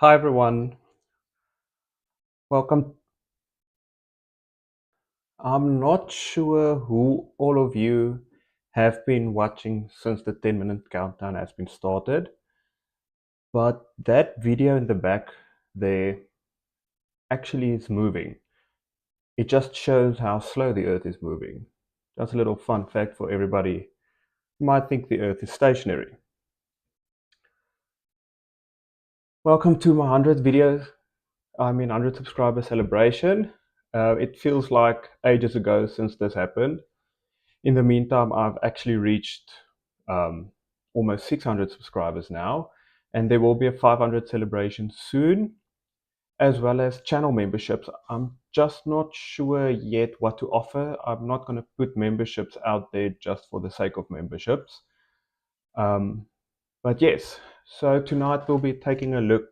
Hi everyone, welcome. I'm not sure who all of you have been watching since the 10-minute countdown has been started, but that video in the back there actually is moving. It just shows how slow the Earth is moving. Just a little fun fact for everybody who might think the Earth is stationary. Welcome to my 100 subscriber celebration. It feels like ages ago since this happened. In the meantime, I've actually reached almost 600 subscribers now, and there will be a 500 celebration soon, as well as channel memberships. I'm just not sure yet what to offer. I'm not going to put memberships out there just for the sake of memberships. But yes, so tonight we'll be taking a look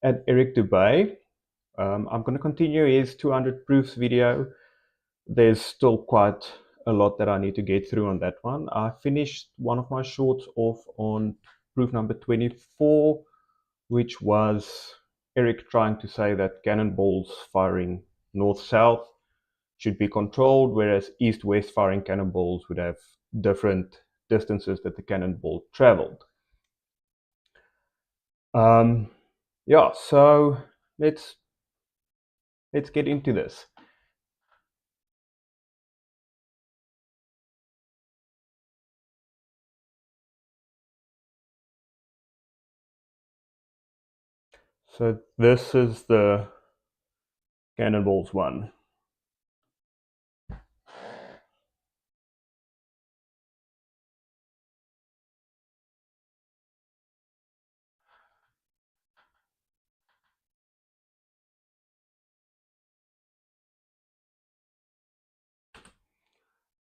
at Eric Dubay. I'm going to continue his 200 proofs video. There's still quite a lot that I need to get through on that one. I finished one of my shorts off on proof number 24, which was Eric trying to say that cannonballs firing north-south should be controlled, whereas east-west firing cannonballs would have different distances that the cannonball traveled. Yeah, so let's get into this. So this is the cannonballs one.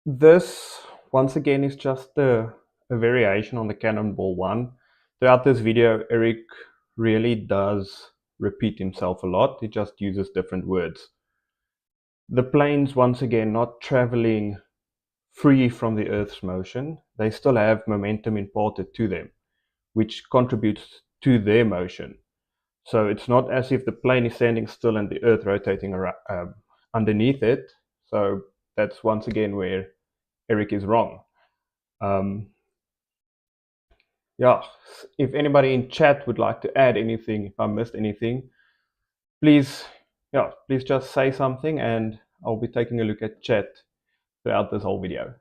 This, once again, is just a variation on the cannonball one. Throughout this video, Eric really does repeat himself a lot. He just uses different words. The planes, once again, not traveling free from the Earth's motion. They still have momentum imparted to them, which contributes to their motion. So it's not as if the plane is standing still and the Earth rotating around, underneath it. So that's once again where Eric is wrong. Yeah, if anybody in chat would like to add anything, if I missed anything, please just say something and I'll be taking a look at chat throughout this whole video.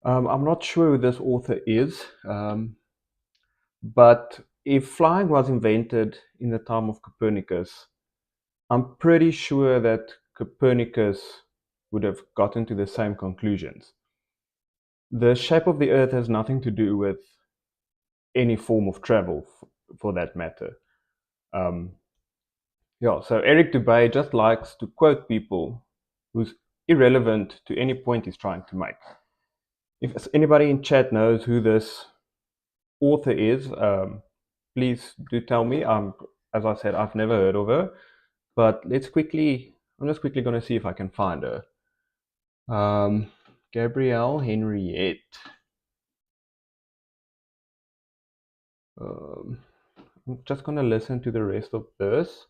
I'm not sure who this author is, but if flying was invented in the time of Copernicus, I'm pretty sure that Copernicus would have gotten to the same conclusions. The shape of the Earth has nothing to do with any form of travel, for that matter. Yeah, so Eric Dubay just likes to quote people who's irrelevant to any point he's trying to make. If anybody in chat knows who this author is, please do tell me. As I said, I've never heard of her, but I'm just quickly going to see if I can find her. Gabrielle Henriette. I'm just going to listen to the rest of this.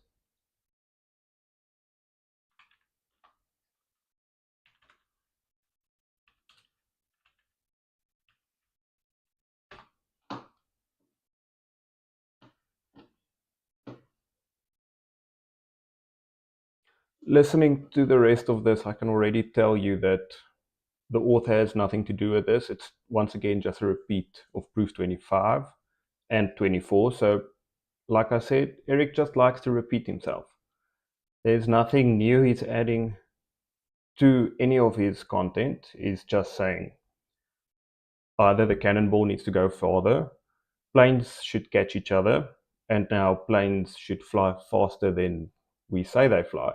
Listening to the rest of this, I can already tell you that the author has nothing to do with this. It's once again just a repeat of proofs 25 and 24. So, like I said, Eric just likes to repeat himself. There's nothing new he's adding to any of his content. He's just saying either the cannonball needs to go farther, planes should catch each other, and now planes should fly faster than we say they fly,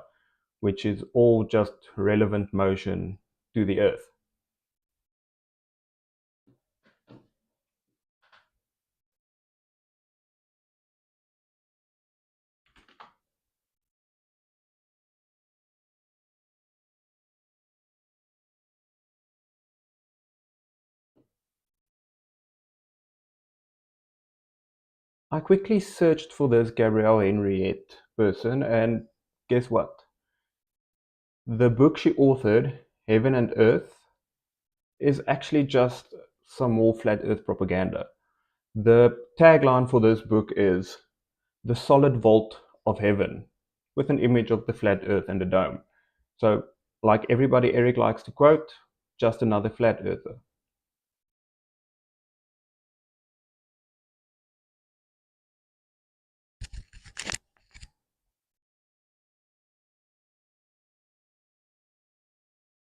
which is all just relevant motion to the Earth. I quickly searched for this Gabrielle Henriette person, and guess what? The book she authored, Heaven and Earth, is actually just some more flat Earth propaganda. The tagline for this book is "The Solid Vault of Heaven," with an image of the flat Earth and a dome. So, like everybody Eric likes to quote, just another flat earther.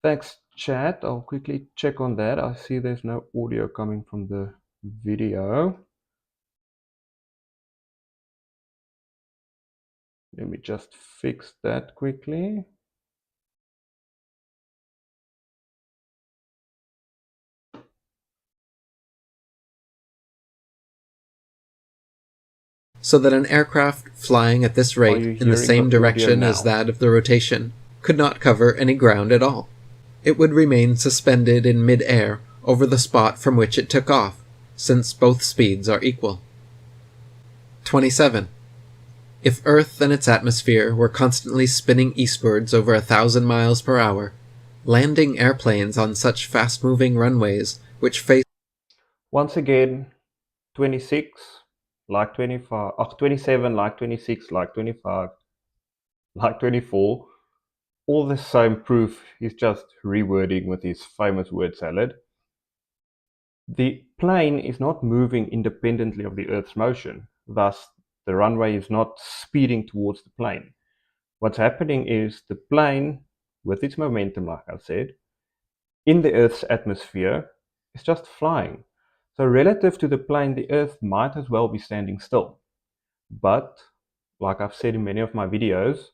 Thanks, chat. I'll quickly check on that. I see there's no audio coming from the video. Let me just fix that quickly. So that an aircraft flying at this rate in the same direction as that of the rotation could not cover any ground at all. It would remain suspended in mid-air over the spot from which it took off, since both speeds are equal. 27. If Earth and its atmosphere were constantly spinning eastwards over 1,000 miles per hour, landing airplanes on such fast-moving runways which face... Once again, 26, like 25, 27, like 26, like 25, like 24, all the same proof. He's just rewording with his famous word salad. The plane is not moving independently of the Earth's motion, thus the runway is not speeding towards the plane. What's happening is the plane, with its momentum, like I said, in the Earth's atmosphere, is just flying. So relative to the plane, the Earth might as well be standing still. But, like I've said in many of my videos,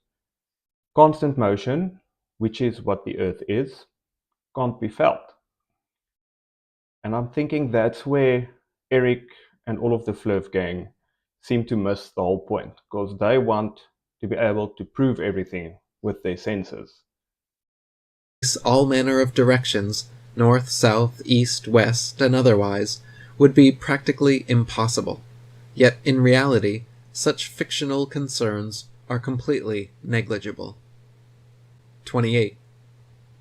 constant motion, which is what the Earth is, can't be felt. And I'm thinking that's where Eric and all of the Flirt gang seem to miss the whole point, because they want to be able to prove everything with their senses. All manner of directions, north, south, east, west, and otherwise, would be practically impossible. Yet in reality, such fictional concerns are completely negligible. 28.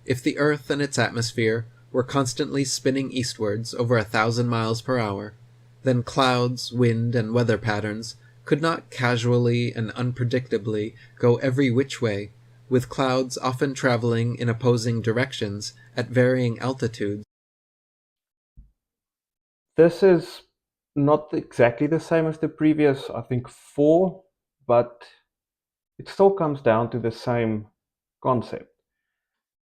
If the Earth and its atmosphere were constantly spinning eastwards over 1,000 miles per hour, then clouds, wind, and weather patterns could not casually and unpredictably go every which way, with clouds often traveling in opposing directions at varying altitudes. This is not exactly the same as the previous, I think, 4, but it still comes down to the same concept.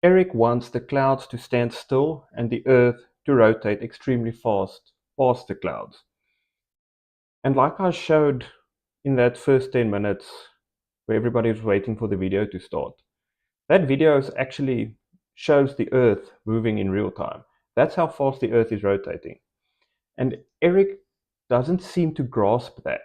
Eric wants the clouds to stand still and the Earth to rotate extremely fast past the clouds. And like I showed in that first 10 minutes where everybody was waiting for the video to start, that video actually shows the Earth moving in real time. That's how fast the Earth is rotating. And Eric doesn't seem to grasp that.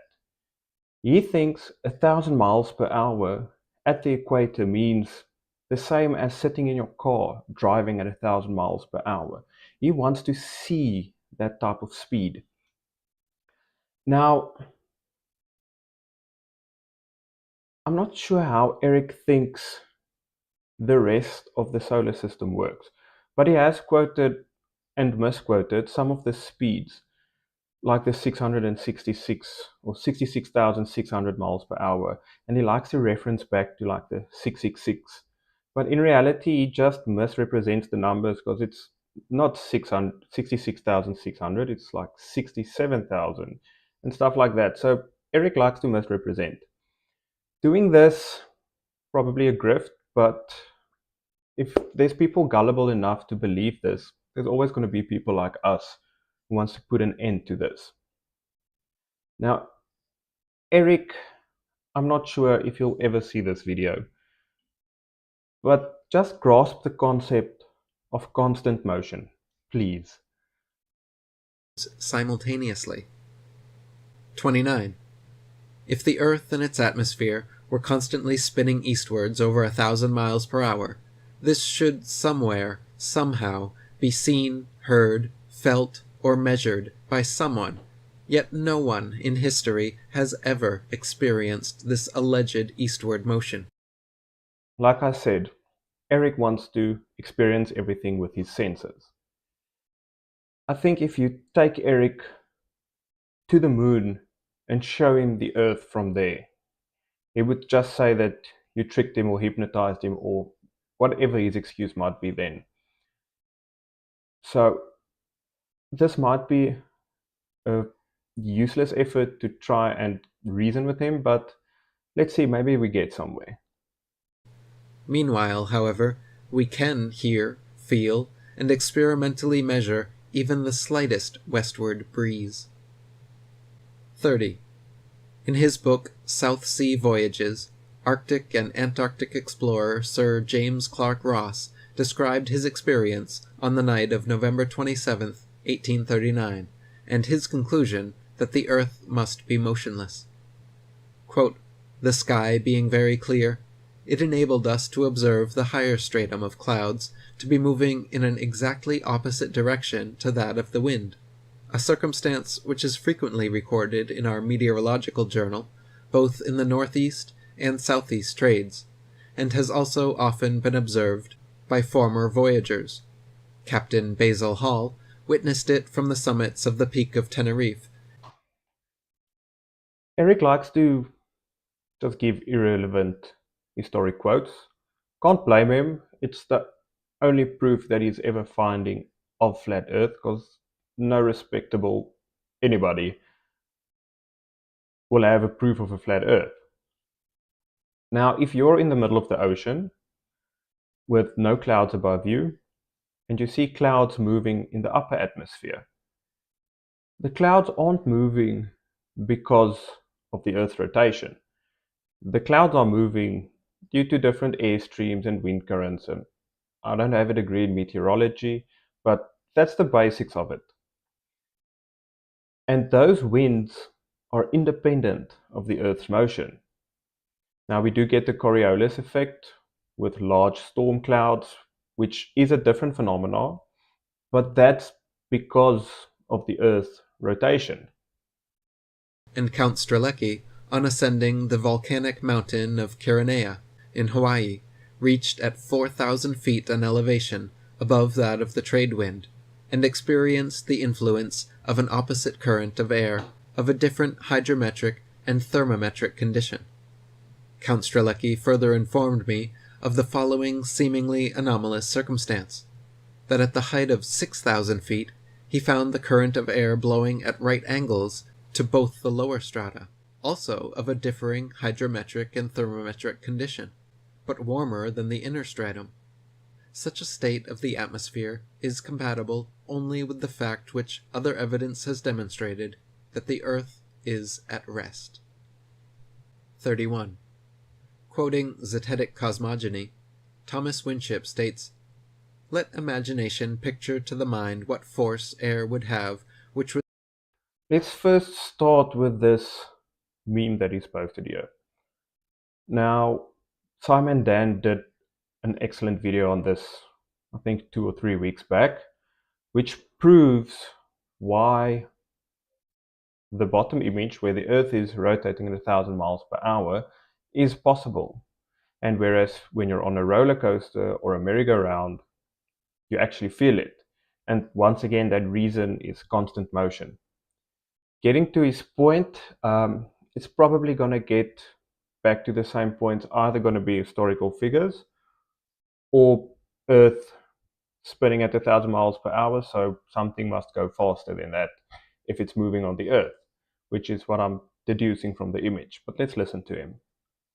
He thinks 1,000 miles per hour at the equator means the same as sitting in your car driving at 1,000 miles per hour. He wants to see that type of speed. Now, I'm not sure how Eric thinks the rest of the solar system works, but he has quoted and misquoted some of the speeds, like the 666 or 66,600 miles per hour, and he likes to reference back to like the 666. But in reality, he just misrepresents the numbers because it's not 66,600, it's like 67,000 and stuff like that. So Eric likes to misrepresent. Doing this, probably a grift, but if there's people gullible enough to believe this, there's always going to be people like us who wants to put an end to this. Now, Eric, I'm not sure if you'll ever see this video, But just grasp the concept of constant motion, please. Simultaneously. 29. If the Earth and its atmosphere were constantly spinning eastwards over 1,000 miles per hour, this should somewhere, somehow, be seen, heard, felt, or measured by someone, yet no one in history has ever experienced this alleged eastward motion. Like I said, Eric wants to experience everything with his senses. I think if you take Eric to the moon and show him the Earth from there, he would just say that you tricked him or hypnotized him or whatever his excuse might be then. So this might be a useless effort to try and reason with him, but let's see, maybe we get somewhere. Meanwhile, however, we can hear, feel, and experimentally measure even the slightest westward breeze. 30. In his book South Sea Voyages, Arctic and Antarctic explorer Sir James Clark Ross described his experience on the night of November 27, 1839, and his conclusion that the Earth must be motionless. Quote, "The sky being very clear, it enabled us to observe the higher stratum of clouds to be moving in an exactly opposite direction to that of the wind, a circumstance which is frequently recorded in our meteorological journal, both in the northeast and southeast trades, and has also often been observed by former voyagers. Captain Basil Hall witnessed it from the summits of the Peak of Tenerife." Eric likes to just give irrelevant historic quotes. Can't blame him. It's the only proof that he's ever finding of flat Earth, because no respectable anybody will have a proof of a flat Earth. Now, if you're in the middle of the ocean with no clouds above you, and you see clouds moving in the upper atmosphere, the clouds aren't moving because of the Earth's rotation. The clouds are moving due to different air streams and wind currents, and I don't have a degree in meteorology, but that's the basics of it. And those winds are independent of the Earth's motion. Now, we do get the Coriolis effect with large storm clouds, which is a different phenomenon, but that's because of the Earth's rotation. And Count Strzelecki, on ascending the volcanic mountain of Kirinea in Hawaii, reached at 4,000 feet an elevation above that of the trade wind, and experienced the influence of an opposite current of air of a different hydrometric and thermometric condition. Count Strzelecki further informed me of the following seemingly anomalous circumstance, that at the height of 6,000 feet he found the current of air blowing at right angles to both the lower strata, also of a differing hydrometric and thermometric condition, but warmer than the inner stratum. Such a state of the atmosphere is compatible only with the fact which other evidence has demonstrated, that the Earth is at rest. 31. Quoting Zetetic Cosmogony, Thomas Winship states, "Let imagination picture to the mind what force air would have, which would..." Let's first start with this meme that he's posted here. Now, Simon Dan did an excellent video on this, I think 2 or 3 weeks back, which proves why the bottom image, where the Earth is rotating at 1,000 miles per hour, is possible. And whereas when you're on a roller coaster or a merry-go-round, you actually feel it. And once again, that reason is constant motion. Getting to his point, it's probably going to get back to the same points, either going to be historical figures or Earth spinning at 1,000 miles per hour, so something must go faster than that if it's moving on the Earth, which is what I'm deducing from the image. But let's listen to him.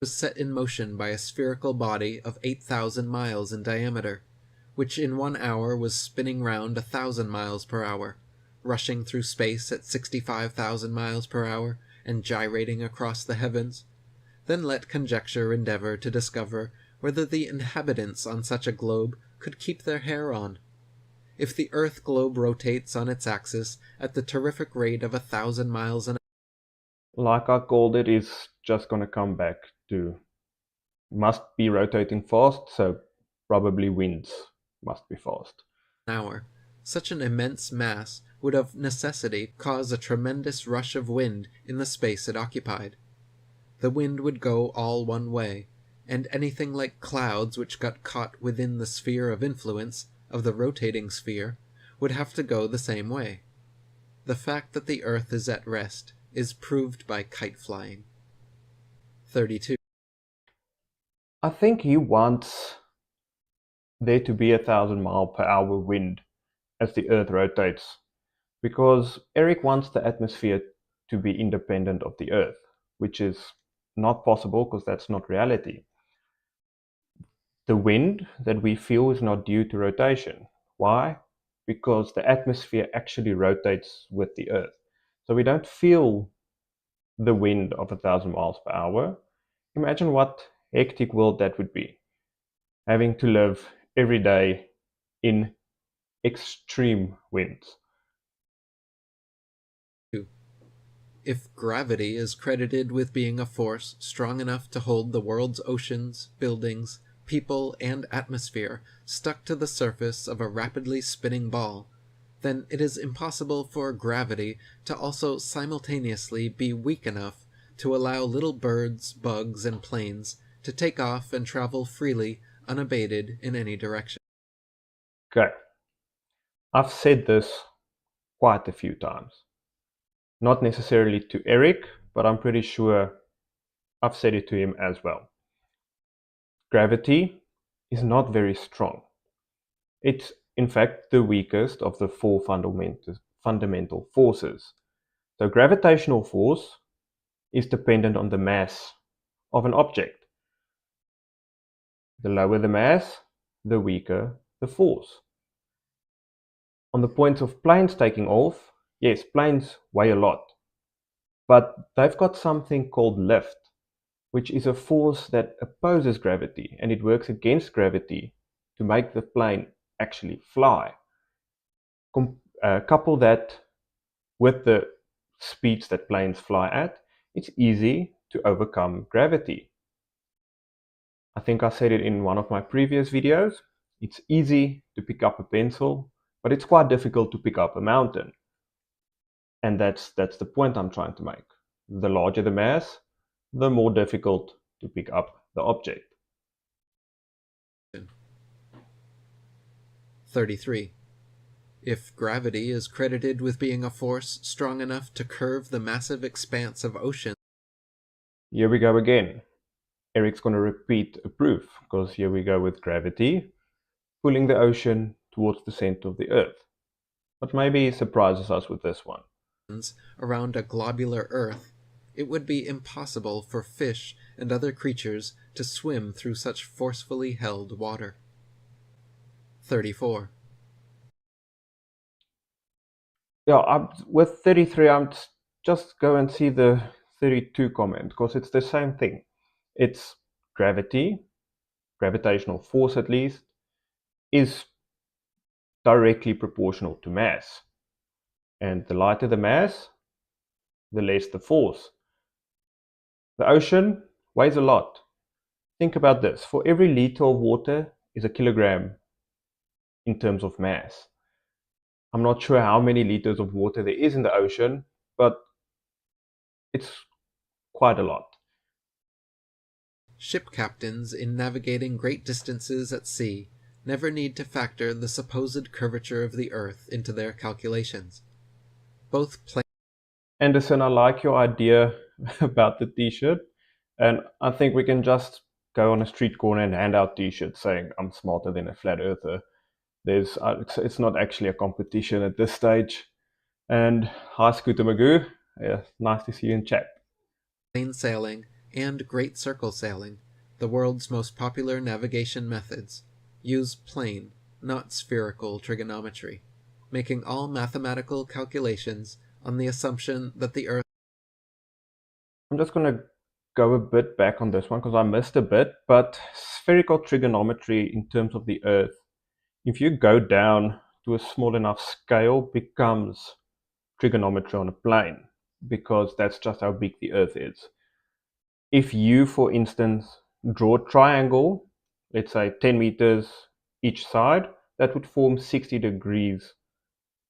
Was set in motion by a spherical body of 8,000 miles in diameter, which in 1 hour was spinning round 1,000 miles per hour, rushing through space at 65,000 miles per hour, and gyrating across the heavens. Then let conjecture endeavor to discover whether the inhabitants on such a globe could keep their hair on. If the Earth globe rotates on its axis at the terrific rate of 1,000 miles an hour, like I called it, is just going to come back to must be rotating fast, so probably winds must be fast. such an immense mass would of necessity cause a tremendous rush of wind in the space it occupied. The wind would go all one way, and anything like clouds which got caught within the sphere of influence of the rotating sphere would have to go the same way. The fact that the Earth is at rest is proved by kite flying. 32. I think he wants there to be 1,000-mile-per-hour wind as the Earth rotates, because Eric wants the atmosphere to be independent of the Earth, which is not possible because that's not reality. The wind that we feel is not due to rotation. Why? Because the atmosphere actually rotates with the Earth. So we don't feel the wind of 1,000 miles per hour. Imagine what hectic world that would be, having to live every day in extreme winds. If gravity is credited with being a force strong enough to hold the world's oceans, buildings, people, and atmosphere stuck to the surface of a rapidly spinning ball, then it is impossible for gravity to also simultaneously be weak enough to allow little birds, bugs, and planes to take off and travel freely, unabated in any direction. Okay, I've said this quite a few times. Not necessarily to Eric, but I'm pretty sure I've said it to him as well. Gravity is not very strong. It's in fact the weakest of the four fundamental forces. So gravitational force is dependent on the mass of an object. The lower the mass, the weaker the force. On the point of planes taking off, yes, planes weigh a lot, but they've got something called lift, which is a force that opposes gravity, and it works against gravity to make the plane actually fly. Couple that with the speeds that planes fly at, it's easy to overcome gravity. I think I said it in one of my previous videos. It's easy to pick up a pencil, but it's quite difficult to pick up a mountain. And that's the point I'm trying to make. The larger the mass, the more difficult to pick up the object. 33. If gravity is credited with being a force strong enough to curve the massive expanse of ocean, here we go again. Eric's going to repeat a proof, because here we go with gravity pulling the ocean towards the center of the Earth. But maybe he surprises us with this one. around a globular Earth, it would be impossible for fish and other creatures to swim through such forcefully held water. 34. Yeah, with 33, I'm just go and see the 32 comment, because it's the same thing. It's gravity, gravitational force at least, is directly proportional to mass. And the lighter the mass, the less the force. The ocean weighs a lot. Think about this. For every liter of water is a kilogram in terms of mass. I'm not sure how many liters of water there is in the ocean, but it's quite a lot. Ship captains in navigating great distances at sea never need to factor the supposed curvature of the Earth into their calculations. Both planes. Anderson, I like your idea about the t-shirt, and I think we can just go on a street corner and hand out t-shirts saying I'm smarter than a flat earther. It's not actually a competition at this stage. And hi, Scooter Magoo. Yeah, nice to see you in chat. Plain sailing and great circle sailing, the world's most popular navigation methods, use plane, not spherical trigonometry, making all mathematical calculations on the assumption that the Earth. I'm just going to go a bit back on this one because I missed a bit, but spherical trigonometry in terms of the Earth, if you go down to a small enough scale, becomes trigonometry on a plane, because that's just how big the Earth is. If you, for instance, draw a triangle, let's say 10 meters each side, that would form 60 degrees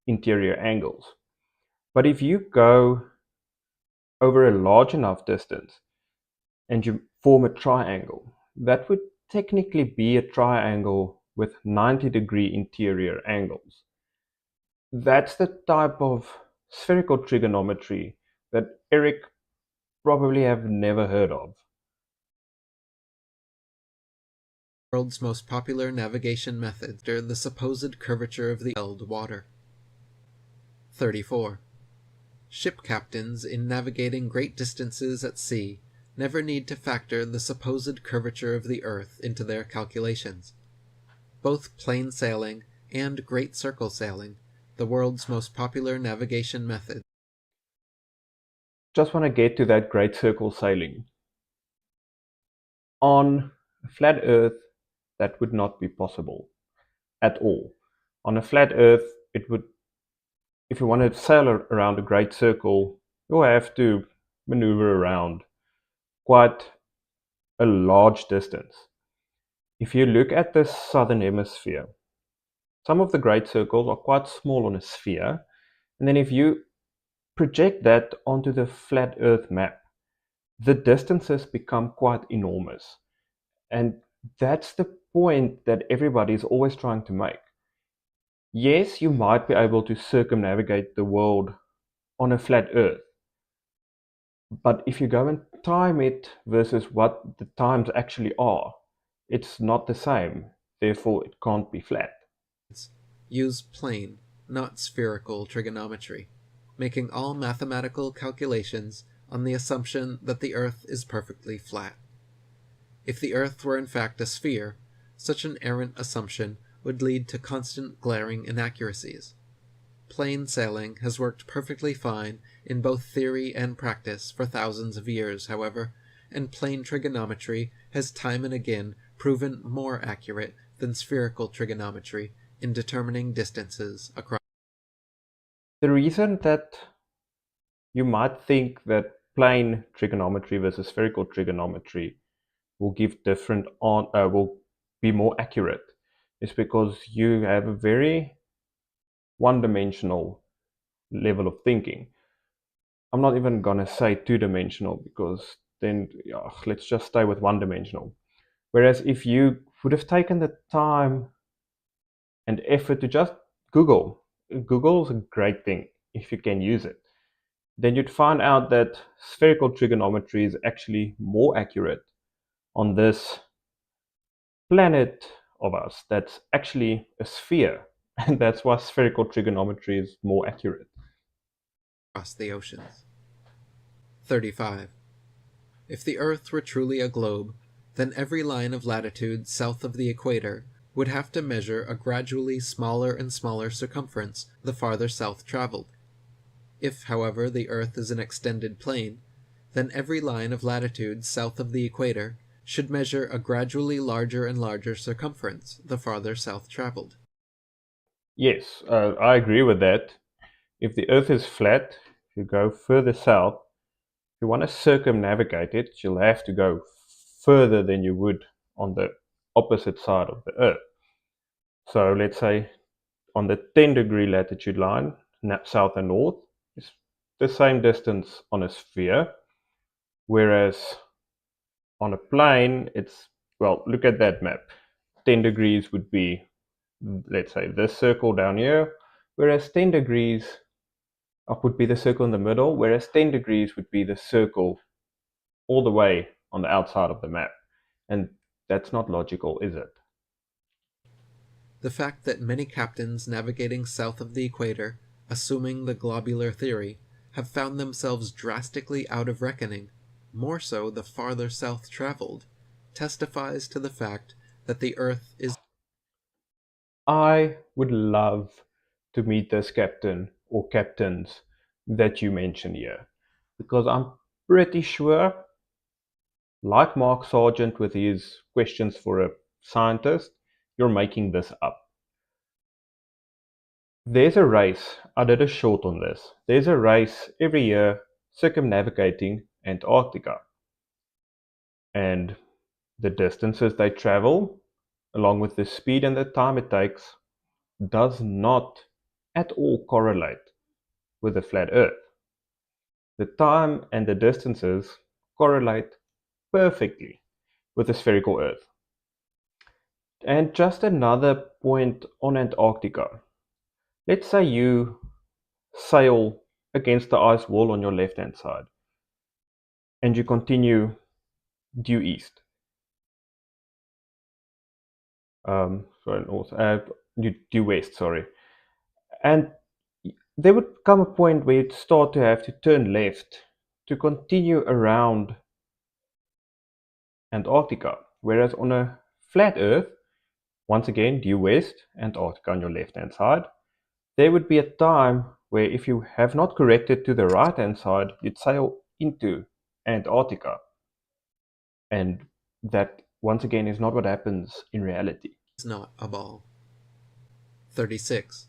interior angles. But if you go over a large enough distance and you form a triangle, that would technically be a triangle with 90-degree interior angles. That's the type of spherical trigonometry that Eric probably have never heard of. World's most popular navigation method are the supposed curvature of the held water. 34. Ship captains in navigating great distances at sea never need to factor the supposed curvature of the earth into their calculations. Both plain sailing and great circle sailing, the world's most popular navigation method. Just want to get to that great circle sailing. On a flat Earth, that would not be possible at all. On a flat Earth, it would, if you want to sail around a great circle, you'll have to maneuver around quite a large distance. If you look at the southern hemisphere, some of the great circles are quite small on a sphere, and then if you project that onto the flat Earth map, the distances become quite enormous. And that's the point that everybody is always trying to make. Yes, you might be able to circumnavigate the world on a flat Earth, but if you go and time it versus what the times actually are, it's not the same. Therefore, it can't be flat. Use plane, not spherical trigonometry, making all mathematical calculations on the assumption that the Earth is perfectly flat. If the Earth were in fact a sphere, such an errant assumption would lead to constant glaring inaccuracies. Plain sailing has worked perfectly fine in both theory and practice for thousands of years, however, and plain trigonometry has time and again proven more accurate than spherical trigonometry in determining distances across. The reason that you might think that plane trigonometry versus spherical trigonometry will give different will be more accurate is because you have a very one-dimensional level of thinking. I'm not even gonna say two-dimensional because then let's just stay with one-dimensional. Whereas if you would have taken the time and effort to just Google's a great thing if you can use it, then you'd find out that spherical trigonometry is actually more accurate on this planet of us that's actually a sphere, and that's why spherical trigonometry is more accurate. The oceans. 35. If the Earth were truly a globe, then every line of latitude south of the equator would have to measure a gradually smaller and smaller circumference the farther south traveled. If, however, the Earth is an extended plane, then every line of latitude south of the equator should measure a gradually larger and larger circumference the farther south traveled. Yes, I agree with that. If the Earth is flat, if you go further south, if you want to circumnavigate it, you'll have to go further than you would on the opposite side of the Earth. So let's say on the 10-degree latitude line, south and north, is the same distance on a sphere, whereas on a plane, it's, well, look at that map. 10 degrees would be, let's say, this circle down here, whereas 10 degrees up would be the circle in the middle, whereas 10 degrees would be the circle all the way on the outside of the map. And that's not logical, is it? The fact that many captains navigating south of the equator, assuming the globular theory, have found themselves drastically out of reckoning, more so the farther south traveled, testifies to the fact that the Earth is. I would love to meet this captain or captains that you mentioned here, because I'm pretty sure like Mark Sargent with his questions for a scientist, you're making this up. There's a race, I did a short on this. There's a race every year circumnavigating Antarctica. And the distances they travel, along with the speed and the time it takes, does not at all correlate with the flat Earth. The time and the distances correlate perfectly with the spherical Earth. And just another point on Antarctica. Let's say you sail against the ice wall on your left-hand side and you continue due east. Due west, sorry. And there would come a point where you'd start to have to turn left to continue around Antarctica. Whereas on a flat Earth, once again, due west, Antarctica on your left-hand side, there would be a time where if you have not corrected to the right-hand side, you'd sail into Antarctica. And that, once again, is not what happens in reality. It's not a ball. 36.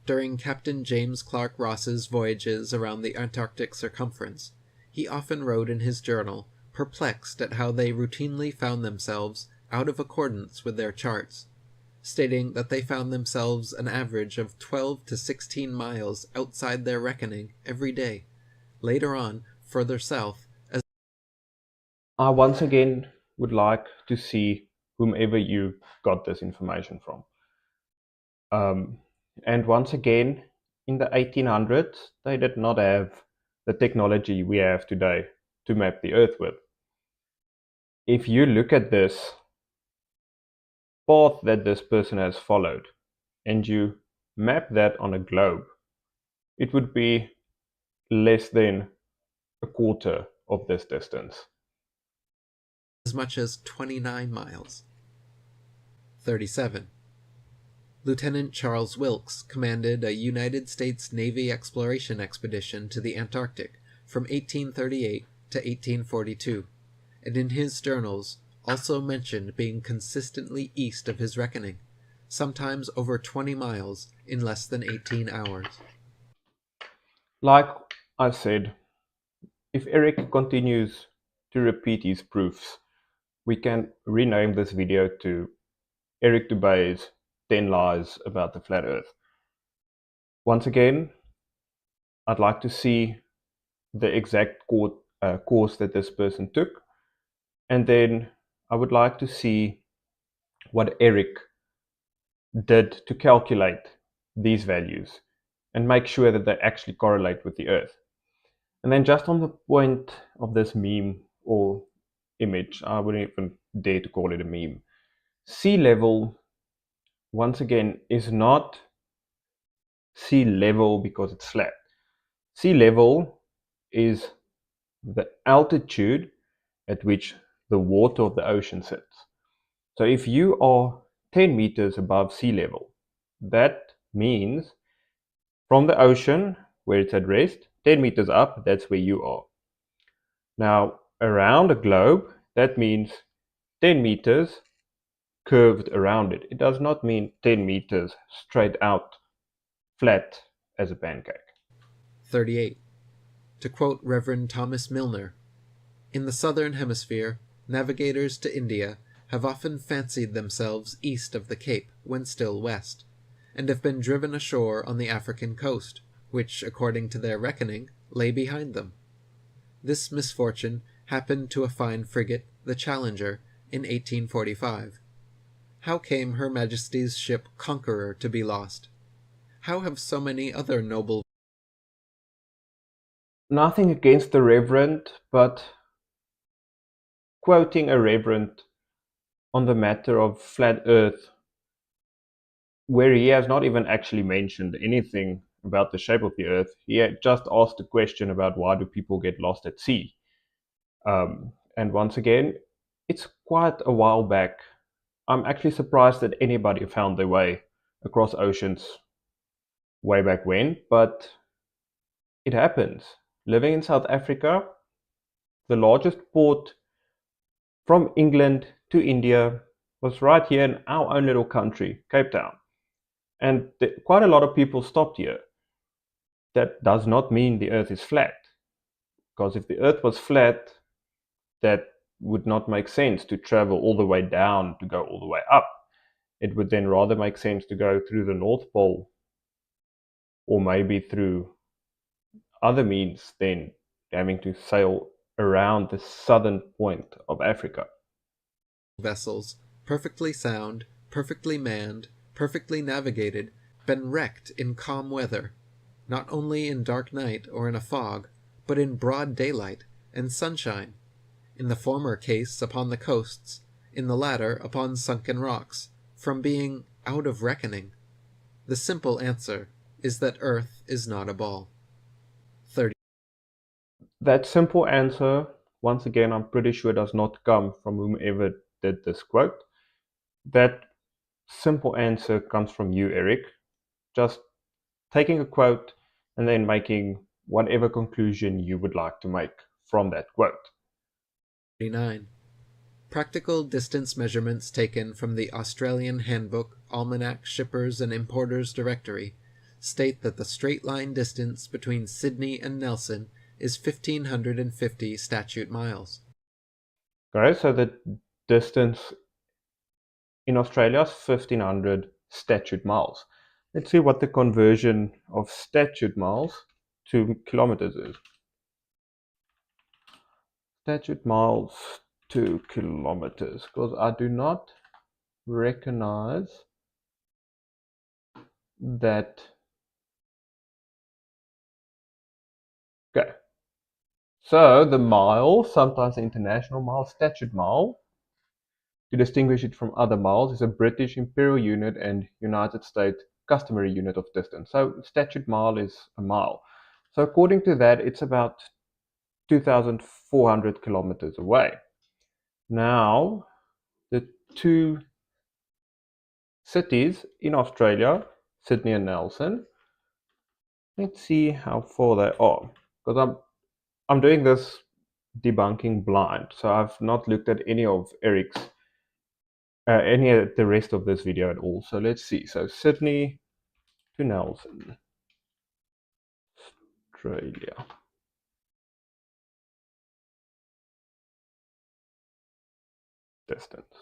During Captain James Clark Ross's voyages around the Antarctic circumference, he often wrote in his journal, perplexed at how they routinely found themselves out of accordance with their charts, stating that they found themselves an average of 12 to 16 miles outside their reckoning every day. Later on, further south, as I once again would like to see whomever you got this information from. And once again, in the 1800s, they did not have the technology we have today to map the Earth with. If you look at this path that this person has followed and you map that on a globe, it would be less than a quarter of this distance. as much as 29 miles. 37. Lieutenant Charles Wilkes commanded a United States Navy exploration expedition to the Antarctic from 1838 to 1842, and in his journals also mentioned being consistently east of his reckoning, sometimes over 20 miles in less than 18 hours. Like I said, if Eric continues to repeat his proofs, we can rename this video to Eric Dubay's 10 Lies About the Flat Earth. Once again, I'd like to see the exact course that this person took, and then I would like to see what Eric did to calculate these values and make sure that they actually correlate with the Earth. And then just on the point of this meme or image, I wouldn't even dare to call it a meme. Sea level, once again, is not sea level because it's flat. Sea level is the altitude at which the water of the ocean sits. So if you are 10 meters above sea level, that means from the ocean where it's at rest, 10 meters up, that's where you are. Now, around a globe, that means 10 meters curved around it. It does not mean 10 meters straight out, flat as a pancake. 38. To quote Reverend Thomas Milner, in the southern hemisphere, navigators to India have often fancied themselves east of the Cape when still west, and have been driven ashore on the African coast, which, according to their reckoning, lay behind them. This misfortune happened to a fine frigate, the Challenger, in 1845. How came Her Majesty's ship Conqueror to be lost? How have so many other noble... Nothing against the Reverend, but quoting a Reverend on the matter of flat Earth, where he has not even actually mentioned anything about the shape of the Earth, he had just asked a question about why do people get lost at sea. And once again, it's quite a while back. I'm actually surprised that anybody found their way across oceans way back when, but it happens. Living in South Africa, the largest port from England to India was right here in our own little country, Cape Town. And quite a lot of people stopped here. That does not mean the Earth is flat, because if the Earth was flat, that would not make sense to travel all the way down to go all the way up. It would then rather make sense to go through the North Pole, or maybe through other means than having to sail around the southern point of Africa. Vessels, perfectly sound, perfectly manned, perfectly navigated, been wrecked in calm weather, not only in dark night or in a fog, but in broad daylight and sunshine, in the former case upon the coasts, in the latter upon sunken rocks, from being out of reckoning. The simple answer is that Earth is not a ball. 30. That simple answer, once again, I'm pretty sure does not come from whomever did this quote. That simple answer comes from you, Eric. Just taking a quote and then making whatever conclusion you would like to make from that quote. 39. Practical distance measurements taken from the Australian Handbook, Almanac, Shippers and Importers Directory state that the straight line distance between Sydney and Nelson is 1,550 statute miles. Okay, so the distance in Australia is 1,500 statute miles. Let's see what the conversion of statute miles to kilometers is. Statute miles to kilometers, because I do not recognize that. Okay, so the mile, sometimes the international mile, statute mile, to distinguish it from other miles, is a British imperial unit and United States customary unit of distance. So statute mile is a mile. So according to that, it's about 2,400 kilometers away. Now, the two cities in Australia, Sydney and Nelson, let's see how far they are, because I'm doing this debunking blind, so I've not looked at any of Eric's any of the rest of this video at all. So let's see. So Sydney to Nelson, Australia. Distance.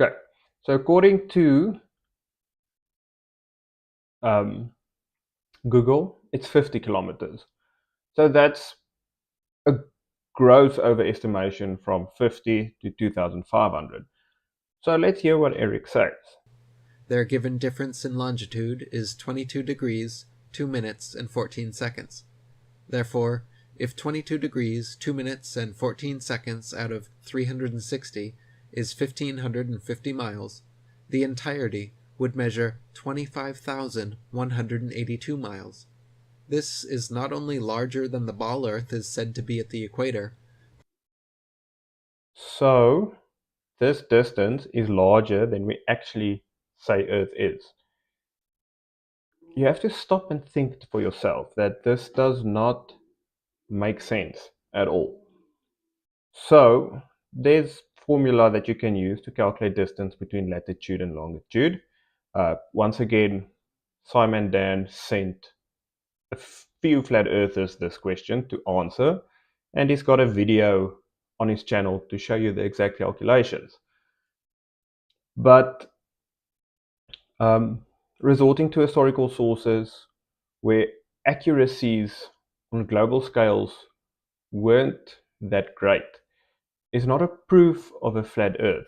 Okay, so according to Google, it's 50 kilometers. So that's a gross overestimation from 50 to 2,500. So let's hear what Eric says. Their given difference in longitude is 22 degrees, 2 minutes, and 14 seconds. Therefore, if 22 degrees, 2 minutes, and 14 seconds out of 360 is 1,550 miles, the entirety would measure 25,182 miles. This is not only larger than the ball Earth is said to be at the equator. So this distance is larger than we actually say Earth is. You have to stop and think for yourself that this does not make sense at all. So there's formula that you can use to calculate distance between latitude and longitude. Once again, Simon Dan sent a few flat earthers this question to answer, and he's got a video on his channel to show you the exact calculations. But resorting to historical sources where accuracies on global scales weren't that great is not a proof of a flat earth.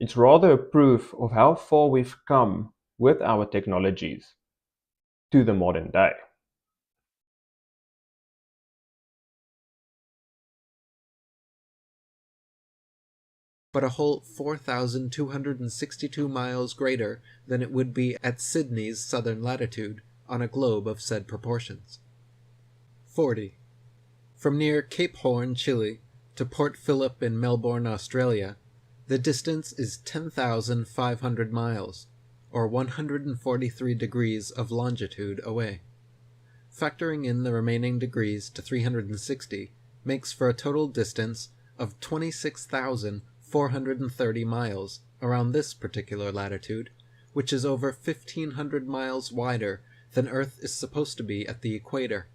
It's rather a proof of how far we've come with our technologies to the modern day. But a whole 4,262 miles greater than it would be at Sydney's southern latitude on a globe of said proportions. 40. From near Cape Horn, Chile, to Port Phillip in Melbourne, Australia, the distance is 10,500 miles, or 143 degrees of longitude away. Factoring in the remaining degrees to 360, makes for a total distance of 26,430 miles around this particular latitude, which is over 1,500 miles wider than Earth is supposed to be at the equator,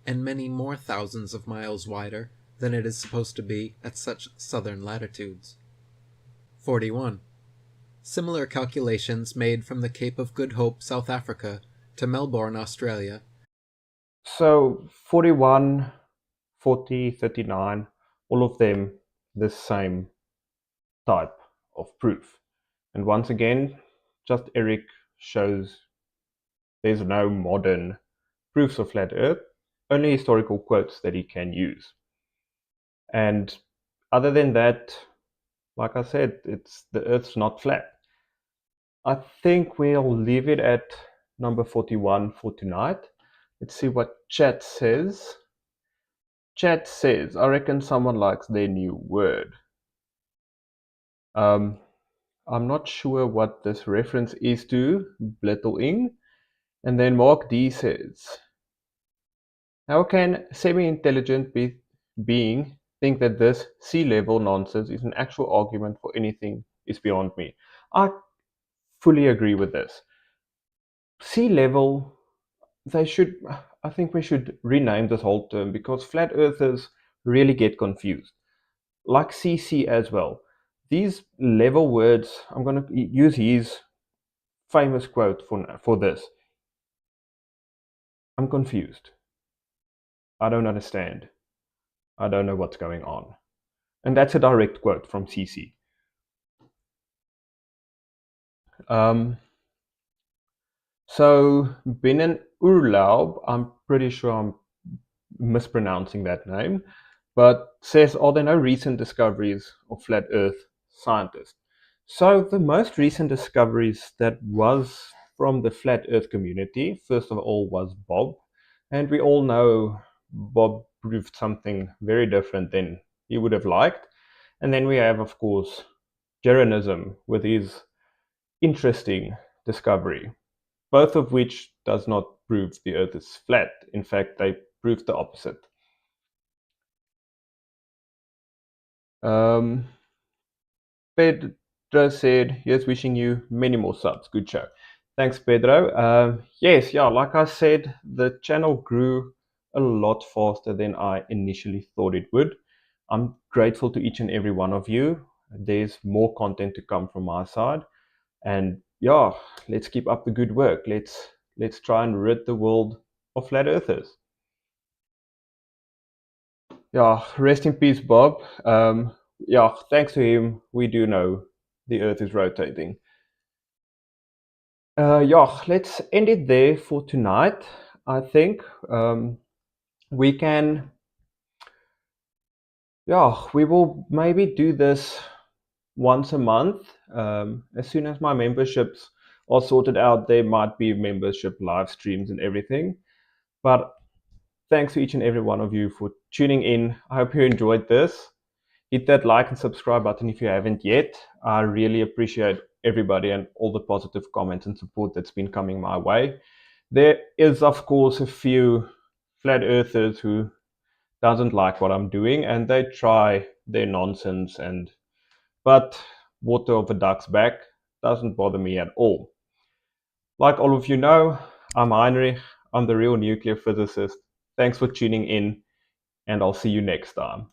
and many more thousands of miles wider than it is supposed to be at such southern latitudes. 41. Similar calculations made from the Cape of Good Hope, South Africa, to Melbourne, Australia. So 41, 40, 39, all of them the same type of proof. And once again, just Eric shows there's no modern proofs of flat Earth, only historical quotes that he can use. And other than that, like I said, it's the Earth's not flat. I think we'll leave it at number 41 for tonight. Let's see what chat says. Chat says, I reckon someone likes their new word. I'm not sure what this reference is to, Blitteling. And then Mark D says, how can semi-intelligent being think that this sea level nonsense is an actual argument for anything is beyond me? I fully agree with this. Sea level, I think we should rename this whole term because flat earthers really get confused. Like CC as well. These level words, I'm going to use his famous quote for this. I'm confused. I don't understand. I don't know what's going on. And that's a direct quote from CC. So Binnen Urlaub, I'm pretty sure I'm mispronouncing that name, but says, are there no recent discoveries of flat Earth scientists? So the most recent discoveries that was from the flat Earth community, first of all, was Bob. And we all know Bob proved something very different than he would have liked. And then we have, of course, Jeranism with his interesting discovery, both of which does not prove the Earth is flat. In fact, they prove the opposite. Pedro said, yes, wishing you many more subs. Good show. Thanks, Pedro. Yes, yeah, like I said, the channel grew a lot faster than I initially thought it would. I'm grateful to each and every one of you. There's more content to come from my side. And yeah, let's keep up the good work. Let's try and rid the world of flat earthers. Yeah, rest in peace, Bob. Yeah, thanks to him, we do know the Earth is rotating. Yeah, let's end it there for tonight. I think we can. Yeah, we will maybe do this once a month. As soon as my memberships are sorted out, there might be membership live streams and everything. But thanks to each and every one of you for tuning in. I hope you enjoyed this. Hit that like and subscribe button if you haven't yet. I really appreciate everybody and all the positive comments and support that's been coming my way. There is, of course, a few flat earthers who doesn't like what I'm doing and they try their nonsense, but water off a duck's back doesn't bother me at all. Like all of you know, I'm Heinrich. I'm the real nuclear physicist. Thanks for tuning in, and I'll see you next time.